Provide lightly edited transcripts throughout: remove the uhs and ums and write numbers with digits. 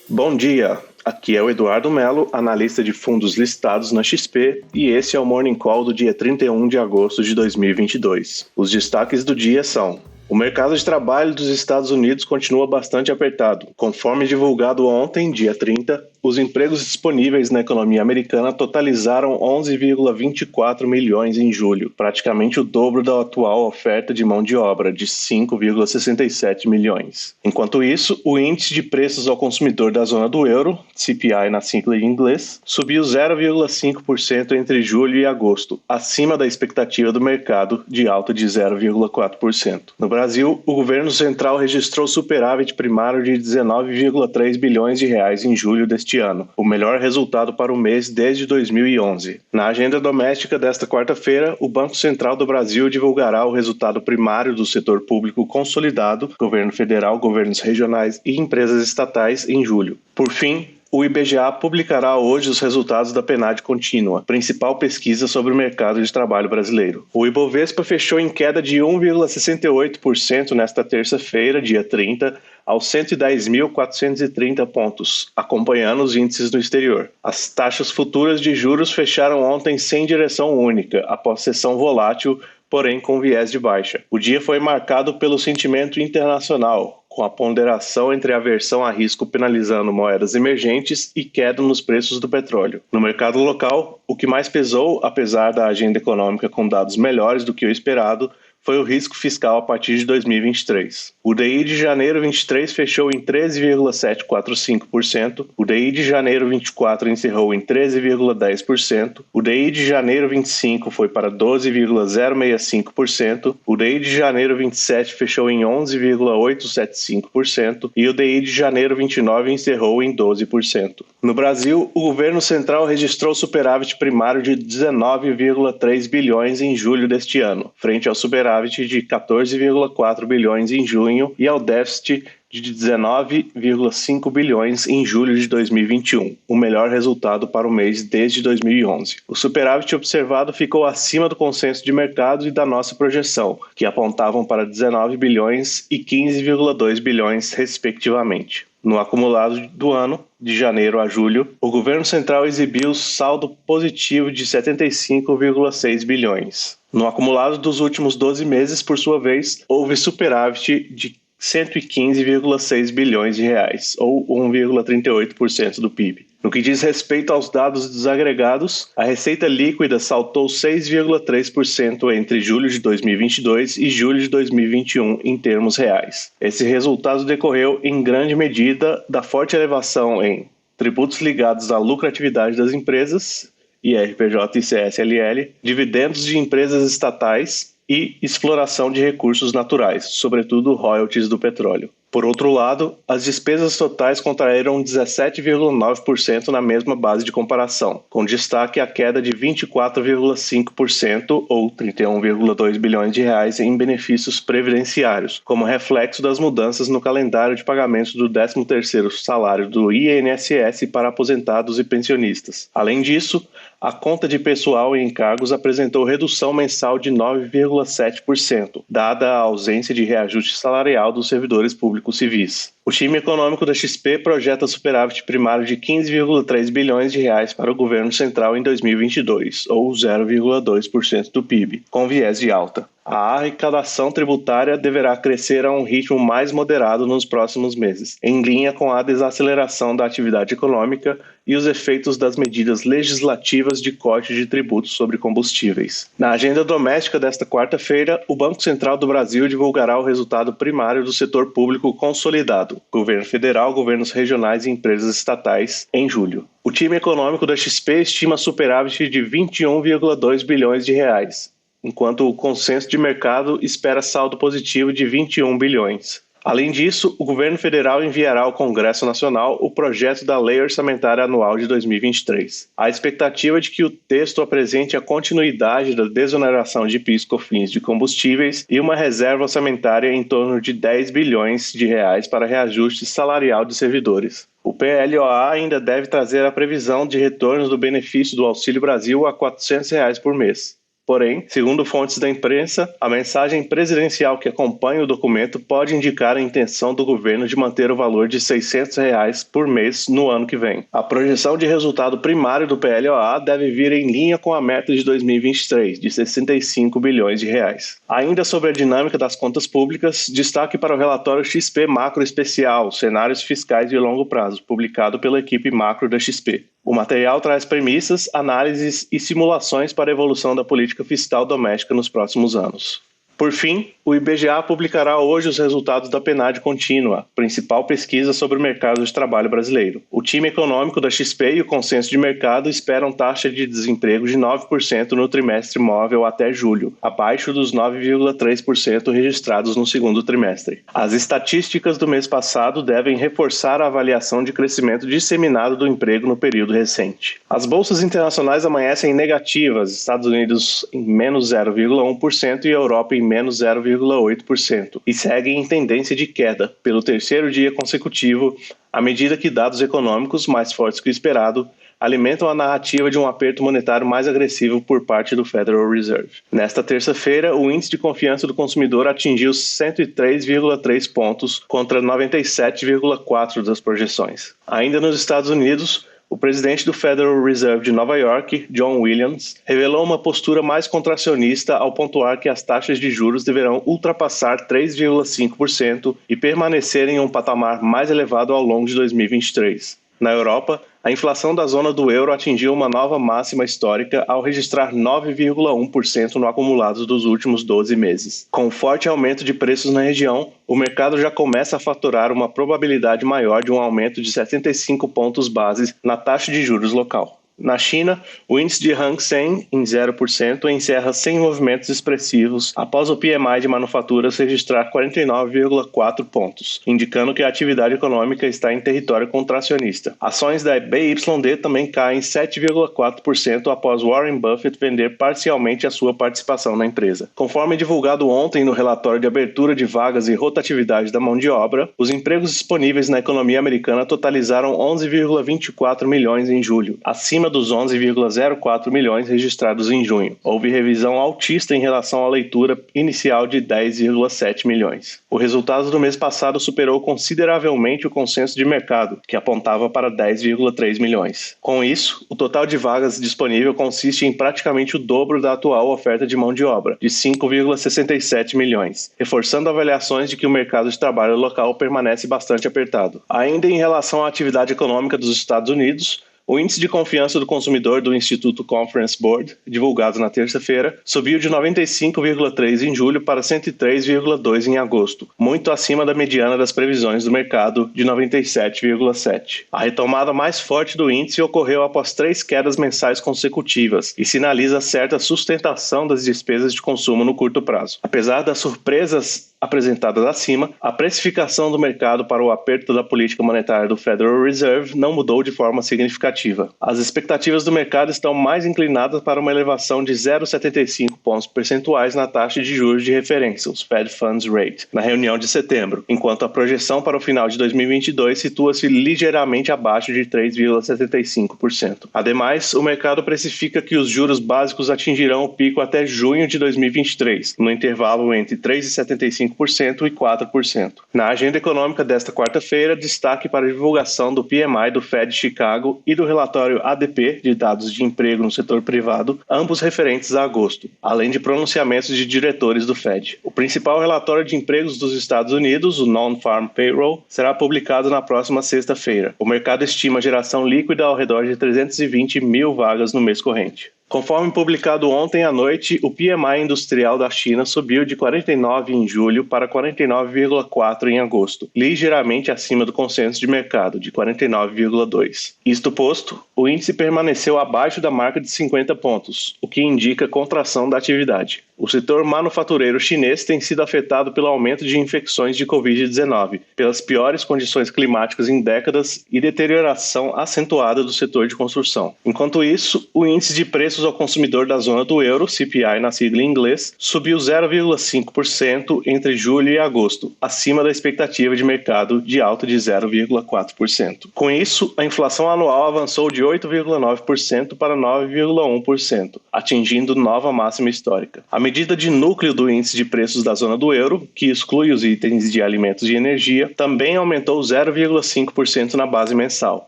Bom dia, aqui é o Eduardo Melo, analista de fundos listados na XP, e esse é o Morning Call do dia 31 de agosto de 2022. Os destaques do dia são: o mercado de trabalho dos Estados Unidos continua bastante apertado. Conforme divulgado ontem, dia 30, os empregos disponíveis na economia americana totalizaram 11,24 milhões em julho, praticamente o dobro da atual oferta de mão de obra, de 5,67 milhões. Enquanto isso, o índice de preços ao consumidor da zona do euro, CPI na sigla em inglês, subiu 0,5% entre julho e agosto, acima da expectativa do mercado de alta de 0,4%. No Brasil, o governo central registrou superávit primário de 19,3 bilhões de reais em julho deste ano, o melhor resultado para o mês desde 2011. Na agenda doméstica desta quarta-feira, o Banco Central do Brasil divulgará o resultado primário do setor público consolidado, governo federal, governos regionais e empresas estatais em julho. Por fim, o IBGA publicará hoje os resultados da PNAD contínua, principal pesquisa sobre o mercado de trabalho brasileiro. O Ibovespa fechou em queda de 1,68% nesta terça-feira, dia 30, aos 110.430 pontos, acompanhando os índices no exterior. As taxas futuras de juros fecharam ontem sem direção única, após sessão volátil, porém com viés de baixa. O dia foi marcado pelo sentimento internacional, com a ponderação entre aversão a risco penalizando moedas emergentes e queda nos preços do petróleo. No mercado local, o que mais pesou, apesar da agenda econômica com dados melhores do que o esperado, foi o risco fiscal a partir de 2023. O DI de janeiro 23 fechou em 13,745%, o DI de janeiro 24 encerrou em 13,10%, o DI de janeiro 25 foi para 12,065%, o DI de janeiro 27 fechou em 11,875% e o DI de janeiro 29 encerrou em 12%. No Brasil, o governo central registrou superávit primário de 19,3 bilhões em julho deste ano, frente ao superávit de 14,4 bilhões em junho e ao déficit de 19,5 bilhões em julho de 2021, o melhor resultado para o mês desde 2011. O superávit observado ficou acima do consenso de mercado e da nossa projeção, que apontavam para 19 bilhões e 15,2 bilhões, respectivamente. No acumulado do ano, de janeiro a julho, o governo central exibiu saldo positivo de 75,6 bilhões. No acumulado dos últimos 12 meses, por sua vez, houve superávit de 115,6 bilhões de reais, ou 1,38% do PIB. No que diz respeito aos dados desagregados, a receita líquida saltou 6,3% entre julho de 2022 e julho de 2021 em termos reais. Esse resultado decorreu em grande medida da forte elevação em tributos ligados à lucratividade das empresas, IRPJ e CSLL, dividendos de empresas estatais e exploração de recursos naturais, sobretudo royalties do petróleo. Por outro lado, as despesas totais contraíram 17,9% na mesma base de comparação, com destaque à queda de 24,5% ou 31,2 bilhões de reais em benefícios previdenciários, como reflexo das mudanças no calendário de pagamentos do 13º salário do INSS para aposentados e pensionistas. Além disso, a conta de pessoal e encargos apresentou redução mensal de 9,7%, dada a ausência de reajuste salarial dos servidores públicos civis. O time econômico da XP projeta superávit primário de 15,3 bilhões de reais para o governo central em 2022, ou 0,2% do PIB, com viés de alta. A arrecadação tributária deverá crescer a um ritmo mais moderado nos próximos meses, em linha com a desaceleração da atividade econômica e os efeitos das medidas legislativas de corte de tributos sobre combustíveis. Na agenda doméstica desta quarta-feira, o Banco Central do Brasil divulgará o resultado primário do setor público consolidado, governo federal, governos regionais e empresas estatais, em julho. O time econômico da XP estima superávit de 21,2 bilhões de reais, enquanto o consenso de mercado espera saldo positivo de 21 bilhões. Além disso, o governo federal enviará ao Congresso Nacional o projeto da Lei Orçamentária Anual de 2023. A expectativa é de que o texto apresente a continuidade da desoneração de PIS/COFINS de combustíveis e uma reserva orçamentária em torno de 10 bilhões de reais para reajuste salarial de servidores. O PLOA ainda deve trazer a previsão de retorno do benefício do Auxílio Brasil a R$ 400 por mês. Porém, segundo fontes da imprensa, a mensagem presidencial que acompanha o documento pode indicar a intenção do governo de manter o valor de R$ 600 por mês no ano que vem. A projeção de resultado primário do PLOA deve vir em linha com a meta de 2023, de 65 bilhões de reais. Ainda sobre a dinâmica das contas públicas, destaque para o relatório XP Macro Especial, Cenários Fiscais de Longo Prazo, publicado pela equipe macro da XP. O material traz premissas, análises e simulações para a evolução da política fiscal doméstica nos próximos anos. Por fim, o IBGA publicará hoje os resultados da PNAD contínua, principal pesquisa sobre o mercado de trabalho brasileiro. O time econômico da XP e o consenso de mercado esperam taxa de desemprego de 9% no trimestre móvel até julho, abaixo dos 9,3% registrados no segundo trimestre. As estatísticas do mês passado devem reforçar a avaliação de crescimento disseminado do emprego no período recente. As bolsas internacionais amanhecem negativas, Estados Unidos em menos 0,1% e Europa em menos 0,8%, e seguem em tendência de queda pelo terceiro dia consecutivo, à medida que dados econômicos mais fortes que o esperado alimentam a narrativa de um aperto monetário mais agressivo por parte do Federal Reserve. Nesta terça-feira, o índice de confiança do consumidor atingiu 103,3 pontos contra 97,4 das projeções. Ainda nos Estados Unidos, o presidente do Federal Reserve de Nova York, John Williams, revelou uma postura mais contracionista ao pontuar que as taxas de juros deverão ultrapassar 3,5% e permanecer em um patamar mais elevado ao longo de 2023. Na Europa, a inflação da zona do euro atingiu uma nova máxima histórica ao registrar 9,1% no acumulado dos últimos 12 meses. Com o forte aumento de preços na região, o mercado já começa a faturar uma probabilidade maior de um aumento de 75 pontos base na taxa de juros local. Na China, o índice de Hang Seng, em 0%, encerra sem movimentos expressivos após o PMI de manufaturas registrar 49,4 pontos, indicando que a atividade econômica está em território contracionista. Ações da BYD também caem 7,4% após Warren Buffett vender parcialmente a sua participação na empresa. Conforme divulgado ontem no relatório de abertura de vagas e rotatividade da mão de obra, os empregos disponíveis na economia americana totalizaram 11,24 milhões em julho, acima dos 11,04 milhões registrados em junho. Houve revisão altista em relação à leitura inicial de 10,7 milhões. O resultado do mês passado superou consideravelmente o consenso de mercado, que apontava para 10,3 milhões. Com isso, o total de vagas disponível consiste em praticamente o dobro da atual oferta de mão de obra, de 5,67 milhões, reforçando avaliações de que o mercado de trabalho local permanece bastante apertado. Ainda em relação à atividade econômica dos Estados Unidos, o índice de confiança do consumidor do Instituto Conference Board, divulgado na terça-feira, subiu de 95,3 em julho para 103,2 em agosto, muito acima da mediana das previsões do mercado de 97,7. A retomada mais forte do índice ocorreu após 3 quedas mensais consecutivas e sinaliza certa sustentação das despesas de consumo no curto prazo. Apesar das surpresas apresentadas acima, a precificação do mercado para o aperto da política monetária do Federal Reserve não mudou de forma significativa. As expectativas do mercado estão mais inclinadas para uma elevação de 0,75 pontos percentuais na taxa de juros de referência, os Fed Funds Rate, na reunião de setembro, enquanto a projeção para o final de 2022 situa-se ligeiramente abaixo de 3,75%. Ademais, o mercado precifica que os juros básicos atingirão o pico até junho de 2023, no intervalo entre 3,75% e 4%. Na agenda econômica desta quarta-feira, destaque para a divulgação do PMI do Fed Chicago e do relatório ADP, de dados de emprego no setor privado, ambos referentes a agosto, além de pronunciamentos de diretores do Fed. O principal relatório de empregos dos Estados Unidos, o Non-Farm Payroll, será publicado na próxima sexta-feira. O mercado estima geração líquida ao redor de 320 mil vagas no mês corrente. Conforme publicado ontem à noite, o PMI industrial da China subiu de 49 em julho para 49,4 em agosto, ligeiramente acima do consenso de mercado, de 49,2. Isto posto, o índice permaneceu abaixo da marca de 50 pontos, o que indica contração da atividade. O setor manufatureiro chinês tem sido afetado pelo aumento de infecções de Covid-19, pelas piores condições climáticas em décadas e deterioração acentuada do setor de construção. Enquanto isso, o índice de preços ao consumidor da zona do euro, CPI na sigla em inglês, subiu 0,5% entre julho e agosto, acima da expectativa de mercado de alta de 0,4%. Com isso, a inflação anual avançou de 8,9% para 9,1%, atingindo nova máxima histórica. A medida de núcleo do índice de preços da zona do euro, que exclui os itens de alimentos e energia, também aumentou 0,5% na base mensal,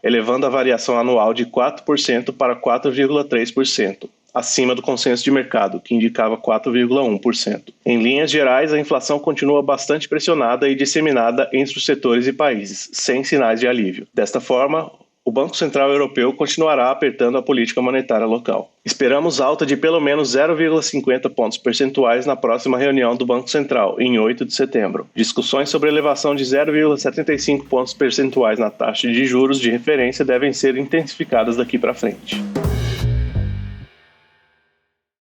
elevando a variação anual de 4% para 4,3%. Acima do consenso de mercado, que indicava 4,1%. Em linhas gerais, a inflação continua bastante pressionada e disseminada entre os setores e países, sem sinais de alívio. Desta forma, o Banco Central Europeu continuará apertando a política monetária local. Esperamos alta de pelo menos 0,50 pontos percentuais na próxima reunião do Banco Central, em 8 de setembro. Discussões sobre elevação de 0,75 pontos percentuais na taxa de juros de referência devem ser intensificadas daqui para frente.